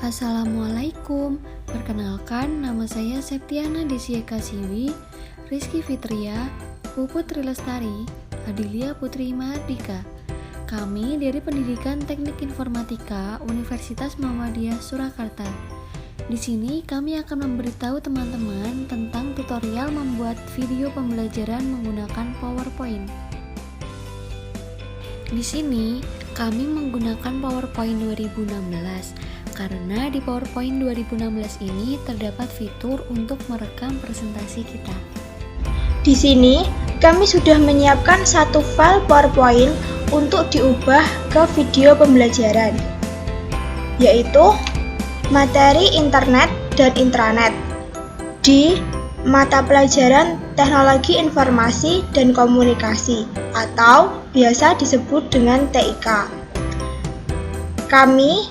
Assalamualaikum, perkenalkan nama saya Septiana Desieka Siwi, Rizky Fitria, Puput Trilestari, Adilia Putri Mahardika. Kami dari Pendidikan Teknik Informatika Universitas Muhammadiyah Surakarta. Di sini kami akan memberitahu teman-teman tentang tutorial membuat video pembelajaran menggunakan PowerPoint. Di sini kami menggunakan PowerPoint 2016 karena di PowerPoint 2016 ini terdapat fitur untuk merekam presentasi kita. Di sini kami sudah menyiapkan satu file PowerPoint untuk diubah ke video pembelajaran, yaitu materi internet dan intranet di mata pelajaran Teknologi Informasi dan Komunikasi atau biasa disebut dengan TIK. Kami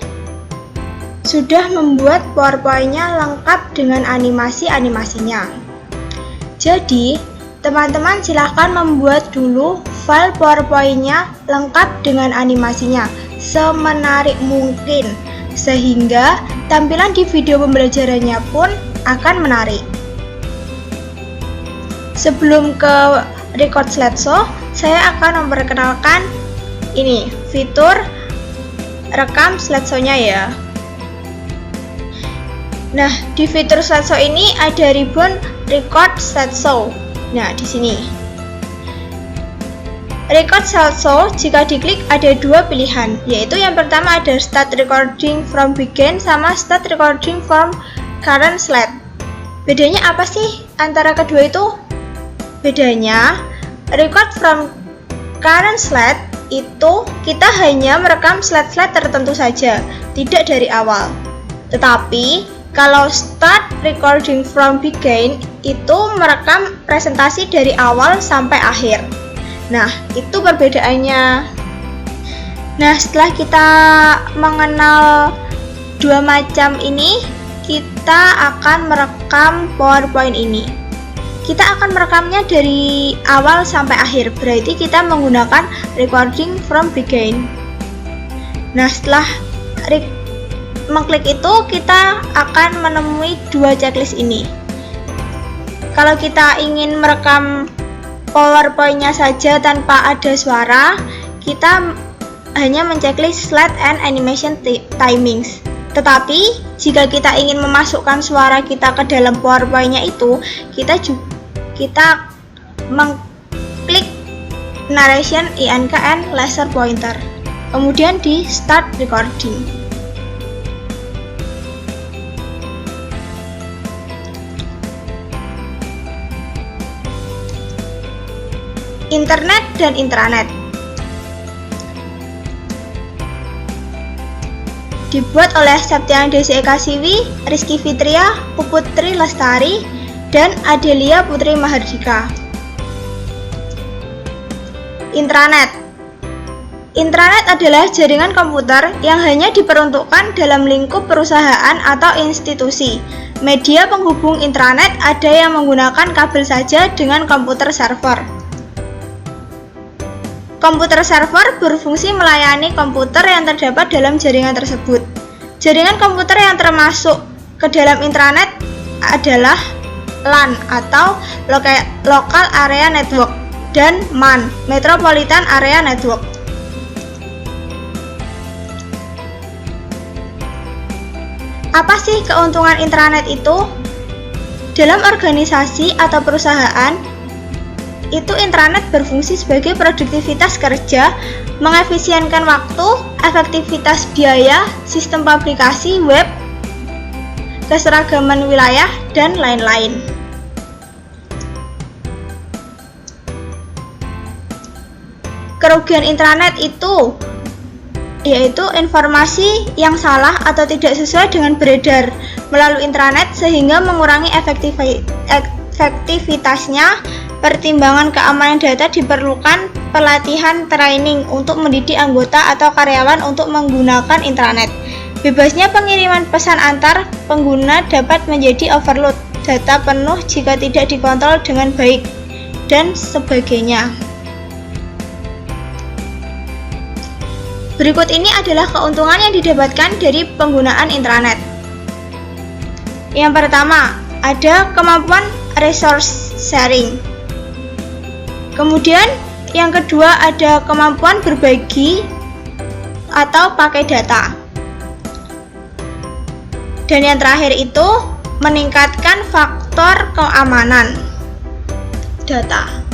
sudah membuat PowerPoint-nya lengkap dengan animasi-animasinya. Jadi, teman-teman silahkan membuat dulu file PowerPoint-nya lengkap dengan animasinya semenarik mungkin, sehingga tampilan di video pembelajarannya pun akan menarik. Sebelum ke record slideshow, saya akan memperkenalkan ini fitur rekam slideshow-nya ya. Nah, di fitur slideshow ini ada ribbon record slideshow. Nah, di sini. Record slideshow jika diklik ada dua pilihan, yaitu yang pertama ada start recording from begin sama start recording from current slide. Bedanya apa sih antara kedua itu? Bedanya, record from current slide itu kita hanya merekam slide-slide tertentu saja, tidak dari awal. Tetapi kalau start recording from begin itu merekam presentasi dari awal sampai akhir. Nah, itu perbedaannya. Nah, setelah kita mengenal dua macam ini, kita akan merekam PowerPoint ini. Kita akan merekamnya dari awal sampai akhir, berarti kita menggunakan recording from begin. Nah, setelah mengklik itu, kita akan menemui dua checklist ini. Kalau kita ingin merekam PowerPoint-nya saja tanpa ada suara, kita hanya menceklis slide and animation timings. Tetapi, jika kita ingin memasukkan suara kita ke dalam PowerPoint-nya itu, kita mengklik narration INK and laser pointer. Kemudian di start recording. Internet dan intranet dibuat oleh Septiana Desieka Siwi, Rizky Fitria, Puput Trilestari, dan Adilia Putri Mahardika. Intranet adalah jaringan komputer yang hanya diperuntukkan dalam lingkup perusahaan atau institusi. Media penghubung intranet ada yang menggunakan kabel saja dengan komputer server. Komputer server berfungsi melayani komputer yang terdapat dalam jaringan tersebut. Jaringan komputer yang termasuk ke dalam intranet adalah LAN atau Local Area Network dan MAN, Metropolitan Area Network. Apa sih keuntungan intranet itu? Dalam organisasi atau perusahaan, itu intranet berfungsi sebagai produktivitas kerja, mengefisienkan waktu, efektivitas biaya, sistem publikasi web, keseragaman wilayah, dan lain-lain. Kerugian intranet itu yaitu informasi yang salah atau tidak sesuai dengan beredar melalui intranet sehingga mengurangi efektivitasnya. Pertimbangan keamanan data diperlukan pelatihan training untuk mendidik anggota atau karyawan untuk menggunakan intranet. Bebasnya pengiriman pesan antar pengguna dapat menjadi overload, data penuh jika tidak dikontrol dengan baik, dan sebagainya. Berikut ini adalah keuntungan yang didapatkan dari penggunaan intranet. Yang pertama, ada kemampuan resource sharing. Kemudian yang kedua ada kemampuan berbagi atau pakai data. Dan yang terakhir itu meningkatkan faktor keamanan data.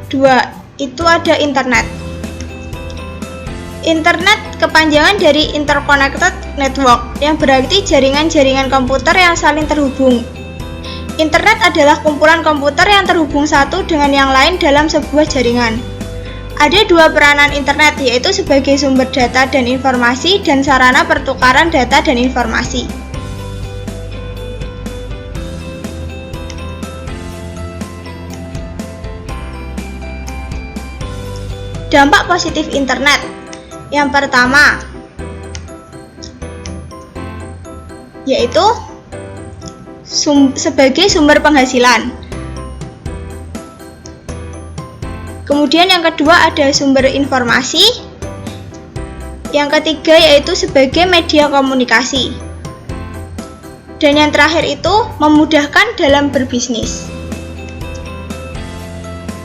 Dua, itu ada internet. Internet kepanjangan dari interconnected network, yang berarti jaringan-jaringan komputer yang saling terhubung. Internet adalah kumpulan komputer yang terhubung satu dengan yang lain dalam sebuah jaringan. Ada dua peranan internet, yaitu sebagai sumber data dan informasi dan sarana pertukaran data dan informasi. Dampak positif internet. Yang pertama, yaitu sebagai sumber penghasilan. Kemudian yang kedua ada sumber informasi. Yang ketiga yaitu sebagai media komunikasi. Dan yang terakhir itu memudahkan dalam berbisnis.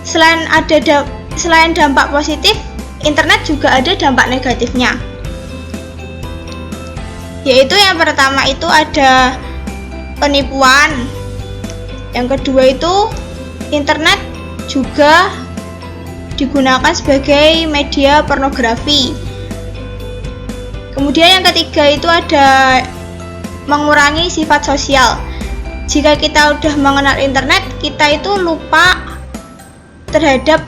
Selain dampak positif, internet juga ada dampak negatifnya. Yaitu yang pertama itu ada penipuan. Yang kedua itu internet juga digunakan sebagai media pornografi. Kemudian yang ketiga itu ada mengurangi sifat sosial. Jika kita udah mengenal internet, kita itu lupa terhadap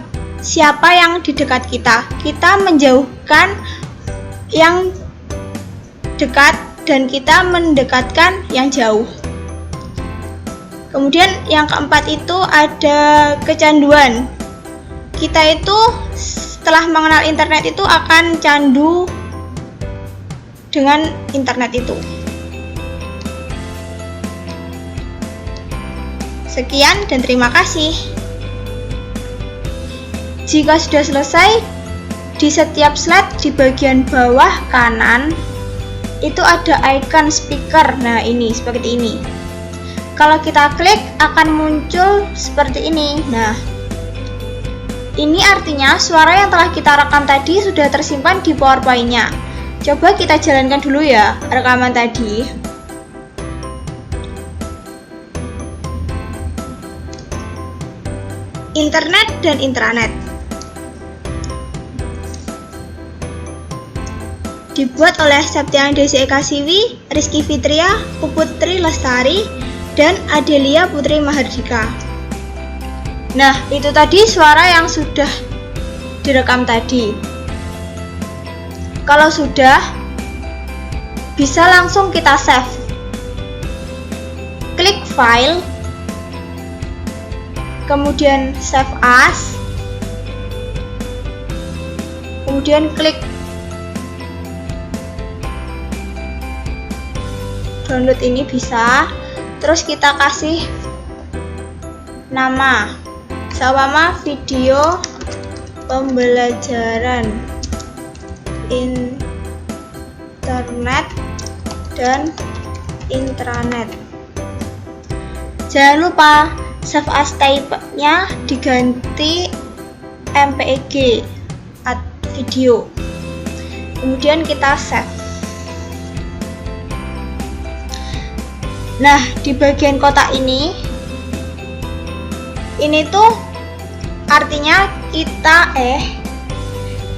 siapa yang di dekat kita. Kita menjauhkan yang dekat dan kita mendekatkan yang jauh. Kemudian yang keempat itu ada kecanduan. Kita itu setelah mengenal internet itu akan candu dengan internet itu. Sekian dan terima kasih. Jika sudah selesai, di setiap slide di bagian bawah kanan itu ada icon speaker. Nah, ini seperti ini. Kalau kita klik akan muncul seperti ini. Nah, ini artinya suara yang telah kita rekam tadi sudah tersimpan di PowerPoint-nya. Coba kita jalankan dulu ya rekaman tadi. Internet dan intranet. Dibuat oleh Septiana Desi Eka Siwi, Rizky Fitria, Puput Tri Lestari, dan Adelia Putri Mahardika. Nah, itu tadi suara yang sudah direkam tadi. Kalau sudah, bisa langsung kita save. Klik file, kemudian save as, kemudian klik download ini bisa. Terus kita kasih nama, sawama video pembelajaran internet dan intranet. Jangan lupa save as type-nya diganti MPEG video. Kemudian kita save. Nah, di bagian kotak ini tuh artinya kita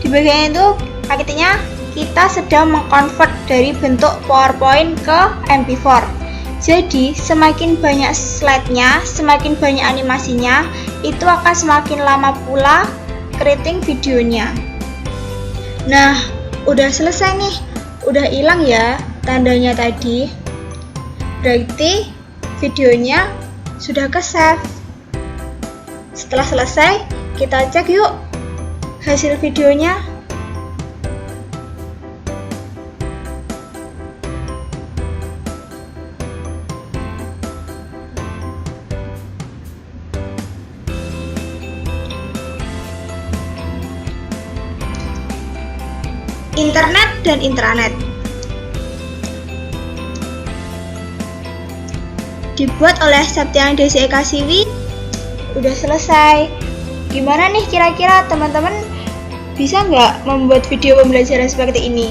di bagian itu artinya kita sedang mengkonvert dari bentuk PowerPoint ke MP4. Jadi, semakin banyak slide-nya, semakin banyak animasinya, itu akan semakin lama pula keriting videonya. Nah, udah selesai nih. Udah hilang ya tandanya tadi. Berarti videonya sudah ke-save. Setelah selesai, kita cek yuk hasil videonya. internet dan intranet. Dibuat oleh Septiana Desi Eka Siwi. Udah selesai. Gimana nih kira-kira teman-teman bisa nggak membuat video pembelajaran seperti ini?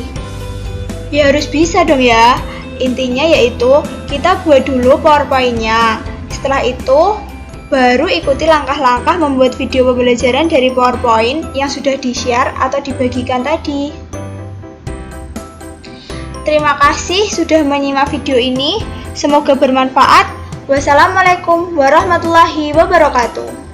Ya harus bisa dong ya. Intinya yaitu kita buat dulu PowerPoint-nya. Setelah itu baru ikuti langkah-langkah membuat video pembelajaran dari PowerPoint yang sudah di-share atau dibagikan tadi. Terima kasih sudah menyimak video ini. Semoga bermanfaat. Wassalamualaikum warahmatullahi wabarakatuh.